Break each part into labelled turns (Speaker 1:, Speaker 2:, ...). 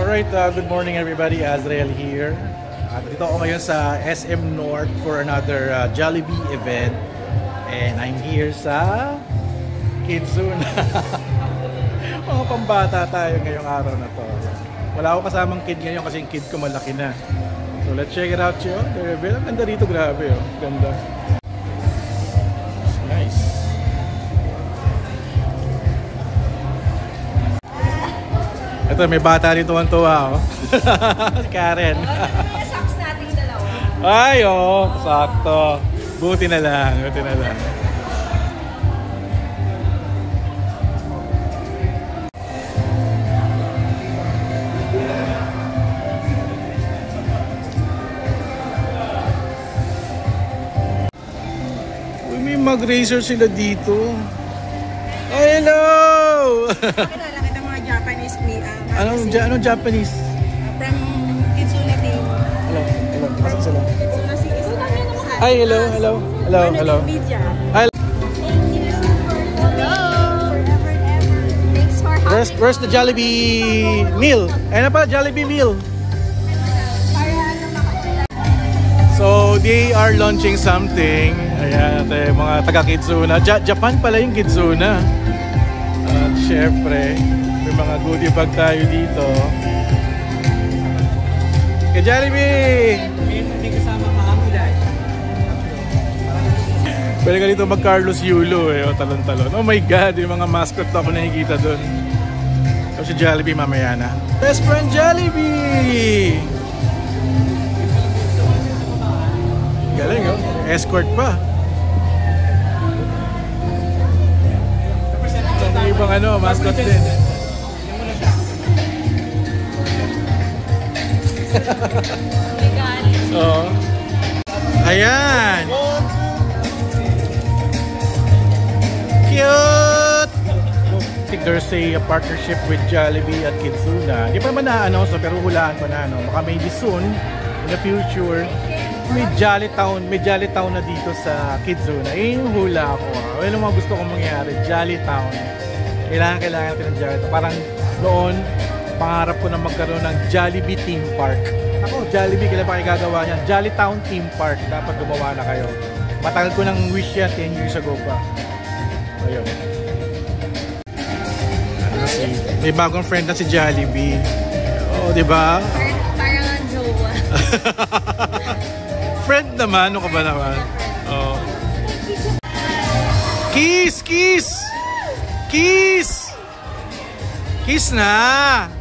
Speaker 1: Alright, good morning everybody. Azrael here. Dito ako ngayon sa SM North for another Jollibee event. And I'm here sa Kidzuna. Mga pambata tayo ngayong araw na to. Wala ako kasamang kid ngayon kasi yung kid ko malaki na. So let's check it out, yo. The reveal. Ang ganda dito, grabe, oh. Ganda. It's nice. Ito, may bata dito ang tuwa, oh. Karen.
Speaker 2: May socks natin dalawa.
Speaker 1: Ay, oh, sakto. Buti na lang, buti na lang. Uy, may mag-racer sila dito. Oh, hello!
Speaker 2: Kilala kita mga Japanese
Speaker 1: Anong Japanese?
Speaker 2: From Kidzuna team.
Speaker 1: Hello. Masan sila?
Speaker 2: Kidzuna si Kidzuna naman.
Speaker 1: Hi, hello.
Speaker 2: Media.
Speaker 1: Hi.
Speaker 2: Thank you for forever and ever. Thanks for having
Speaker 1: Where's the Jollibee meal? Ayun na pala, Jollibee meal. So, they are launching something. Ayan, mga taga-Kidzuna. Japan pala yung Kidzuna. At syempre, may mga goodie bag tayo dito. Kay Jollibee!
Speaker 3: May kasama mahamulay.
Speaker 1: Pwede ka dito mag-Carlos Yulo eh, o talon-talon. Oh my God, yung mga mascot na ako nakikita dun. So si Jollibee mamaya na. Best friend Jollibee! Galing, oh. Escort pa. So may ibang mascot din. Oh. Ayan. Cute. I think there's a partnership with Jollibee at Kidzuna. Hindi pa naman na-announce, pero hulaan ko na. Baka maybe soon, in the future, may Jolly Town na dito sa Kidzuna. Yung hula ko. Yung mga gusto kong mangyari, Jolly Town. Kailangan natin ng Jolly Town. Parang noon, pangarap ko na magkaroon ng Jollibee Theme Park. Ako, Jollibee, kailan pa kayo gagawa niyan? Jolly Town Theme Park. Dapat gumawa na kayo. Matagal ko ng wish yan 10 years ago pa. Ayun. May bagong friend na si Jollibee. Oo, di ba?
Speaker 2: Parang ang jowa.
Speaker 1: Friend naman, ano ka ba naman? Oh. Kiss! Kiss! Kiss! Kiss na!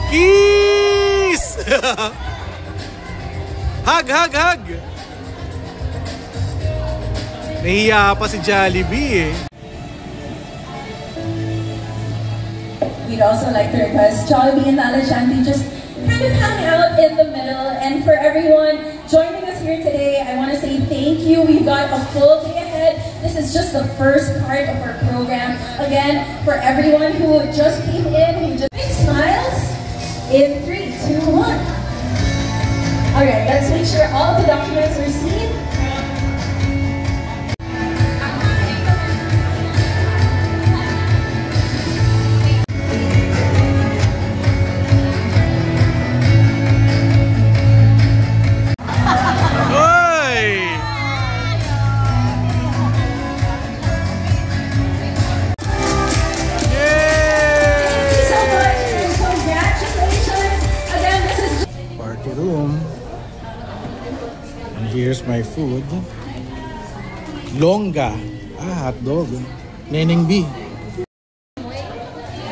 Speaker 1: Kiss! Hug! Nahiya pa si Jollibee eh.
Speaker 4: We'd also like to request Jollibee and Alejandro just kind of hang out in the middle. And for everyone joining us here today, I want to say thank you. We've got a full day ahead. This is just the first part of our program. Again, for everyone who just came in, who just big smiles in 3, 2, 1. Alright, let's make sure all of the documents are seen.
Speaker 1: Here's my food. Longga. Hotdog. Neneng B.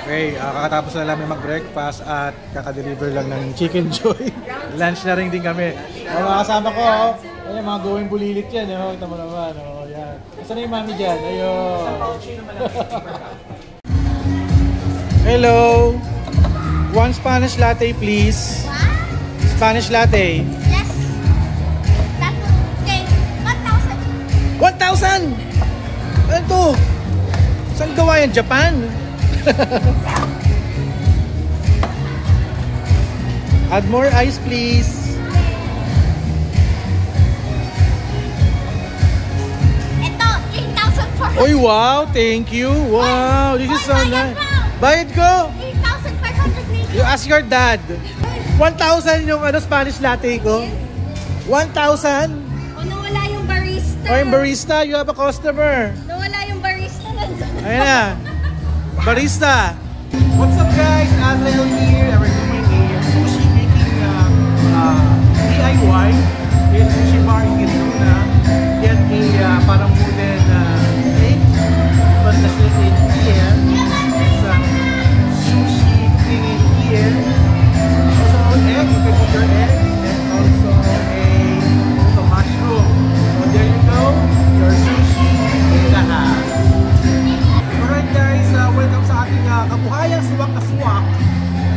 Speaker 1: Okay, kakatapos na namin mag-breakfast at kakadeliver lang ng Chicken Joy. Lunch na rin din kami. Mga kasama ko, ayun, mga going bulilit yan. Kita mo naman. Yan. Saan na yung mami dyan? Ayun. Hello. One Spanish latte, please. Spanish latte. 1,000! Ano to? Saan gawa yan? Japan? Add more ice, please.
Speaker 2: Ito, 3,400.
Speaker 1: Oy, wow! Thank you! Wow! This is so nice. Bayad ko!
Speaker 2: 3,500.
Speaker 1: You ask your dad. 1,000 yung Spanish latte ko. 1,000?
Speaker 2: O nawala yung barista.
Speaker 1: O yung barista, you have a customer.
Speaker 2: Nawala yung barista.
Speaker 1: Ayan na. Barista. What's up guys? Azrael here. We're doing a sushi making DIY. Yung sushi bar in Quezona. Get a parang wooden egg. Put the shit in here. It's sushi thing in here. Also egg. You can put your egg. And also a mushroom. So there you go. Your sushi in the house. Alright guys, welcome sa ating kabuhayang suwak na suwak.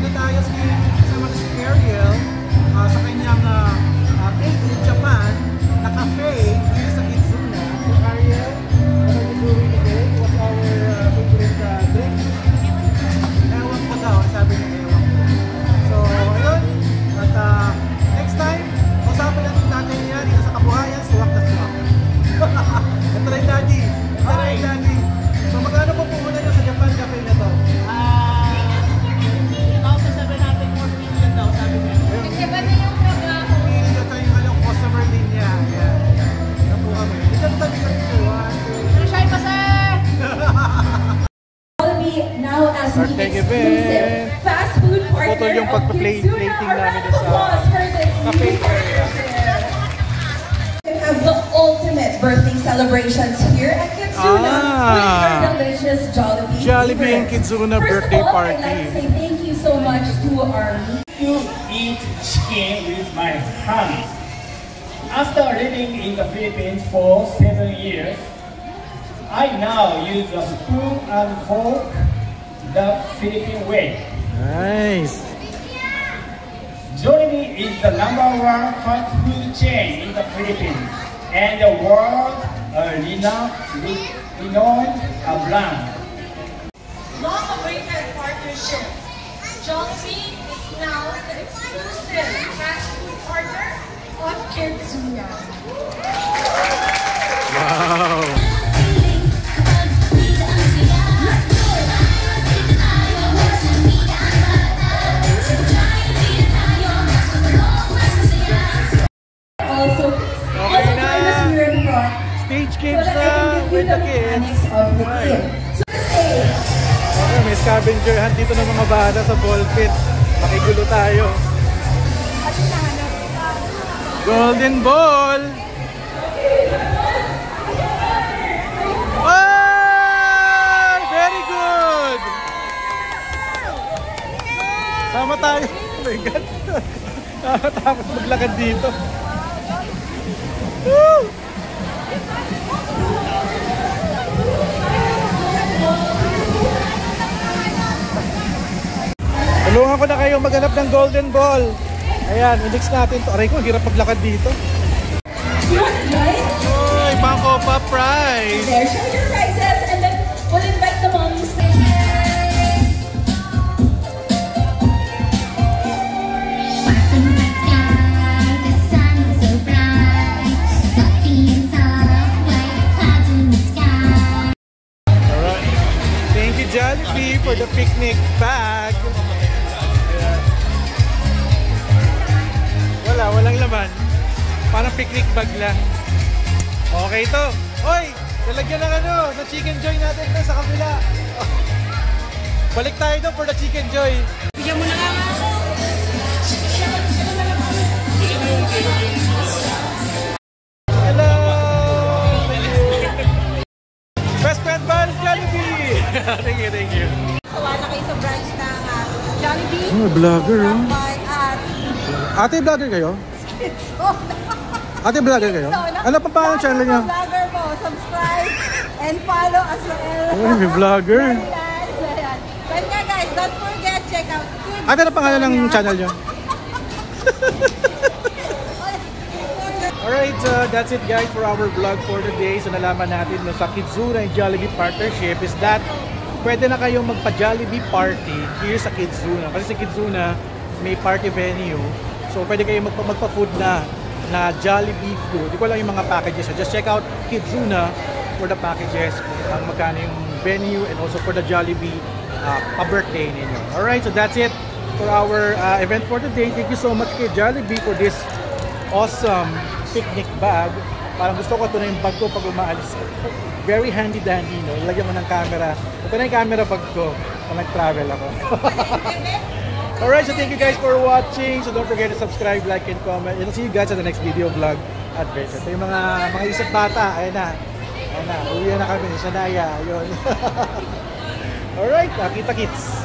Speaker 1: Ito tayo kasama na si Ariel sa kanyang Made in Japan na cafe dito sa Kizuna. So Ariel, what are you doing today? What's our favorite drink? Ewan ko daw, sabi niya ewan ko. So ayun, at next time, usapan natin natin yan dito sa kabuhayang suwak na suwak. Ito rin daddy. Ito rin daddy. So magkano po pumunta nyo sa Japan Cafe na to?
Speaker 3: 2,700 million daw, sabi niya.
Speaker 2: Kasi ba na yung trabaho?
Speaker 1: Pili nyo tayo yung customer din niya. Ayan. Yan po kami. Ito na tabi kami ito.
Speaker 2: Shy pa sir!
Speaker 4: Jollibee now as the
Speaker 1: Birthday
Speaker 4: exclusive
Speaker 1: event.
Speaker 4: fast food partner
Speaker 1: Photo yung
Speaker 4: of
Speaker 1: pagpa-plating
Speaker 4: Kizuna.
Speaker 1: namin
Speaker 4: A round of
Speaker 1: sa
Speaker 4: applause for this
Speaker 1: cafe
Speaker 4: new
Speaker 1: area.
Speaker 4: We have the ultimate birthday celebrations here at Kizuna with your delicious Jollibee.
Speaker 1: Jollibee and
Speaker 4: favorites.
Speaker 1: Kizuna
Speaker 4: First
Speaker 1: birthday
Speaker 4: of all,
Speaker 1: party.
Speaker 4: I'd like to say thank you so much to our
Speaker 3: To eat chicken with my hands. After living in the Philippines for 7 years, I now use a spoon and fork the Philippine way.
Speaker 1: Nice.
Speaker 3: Jollibee is the #1 fast food chain in the Philippines and the world renowned brand.
Speaker 5: Long-awaited partnership. Jollibee is now the exclusive fast food partner of Kizuna.
Speaker 1: Wow.
Speaker 4: also
Speaker 1: Okay
Speaker 4: join
Speaker 1: na.
Speaker 4: us here in front
Speaker 1: Stage
Speaker 4: so
Speaker 1: games
Speaker 4: that I
Speaker 1: na
Speaker 4: can give you
Speaker 1: with
Speaker 4: the
Speaker 1: the kids.
Speaker 4: mechanics of the game. So today,
Speaker 1: Okay, may scavenger hunt dito ng mga bata sa ball pit. Makigulo tayo. Golden ball! Oh! Very good! Sama tayo. Oh my God. Nakakatakot maglakad dito. Woo! Tulungan ko na kayo maghanap ng golden ball. Ayan, i-mix natin to. Aray ko, hirap maglakad dito.
Speaker 4: you want to join?
Speaker 1: Uy, Bangko pa prize!
Speaker 4: There, show your prizes, and then we'll invite the moms.
Speaker 1: Alright. Thank you, Jollibee, for the picnic bag. Ayan. Walang laman. Parang picnic bag lang. Okay to. Oy! Lalagyan ng ng chicken joy natin na sa kabila. Balik tayo doon for the chicken joy.
Speaker 2: Bigyan mo na nga ako.
Speaker 1: Hello! Best friend ba? Jollibee! Thank you.
Speaker 2: Sawa na kayo sa branch ng Jollibee.
Speaker 1: Oh, vlogger, oh.
Speaker 2: By at
Speaker 1: Ate, vlogger kayo? Ate, vlogger kayo? Ano pa ang channel niyo?
Speaker 2: Vlogger po. Subscribe and follow as well.
Speaker 1: Uy, may vlogger.
Speaker 2: But yeah guys, don't forget, check out Kids
Speaker 1: Ate, ano pangalan ng channel niyo? Alright, that's it guys for our vlog for today. So nalaman natin na sa Kizuna and Jollibee partnership is that pwede na kayong magpa-Jollibee party here sa Kizuna. Kasi sa Kizuna may party venue. So pwede kayong magpa-food na Jollibee food. Di ko lang yung mga packages. So just check out Kizuna for the packages. Ang magkano yung venue and also for the Jollibee pa-birthday ninyo. Alright, so that's it. for our event for today. Thank you so much kay Jollibee for this awesome picnic bag. Parang gusto ko ito na yung bag ko pag umaalis. Very handy dandy, no? Ilagyan mo ng camera. Ito na yung camera bag ko pag nag-travel ako. Alright, so thank you guys for watching. So don't forget to subscribe, like, and comment. And I'll see you guys at the next video vlog adventure. Ito yung mga isip bata. Ayan na. Ayan na. Uwi na kami. Sanaya. Ayun. Alright, kita kits.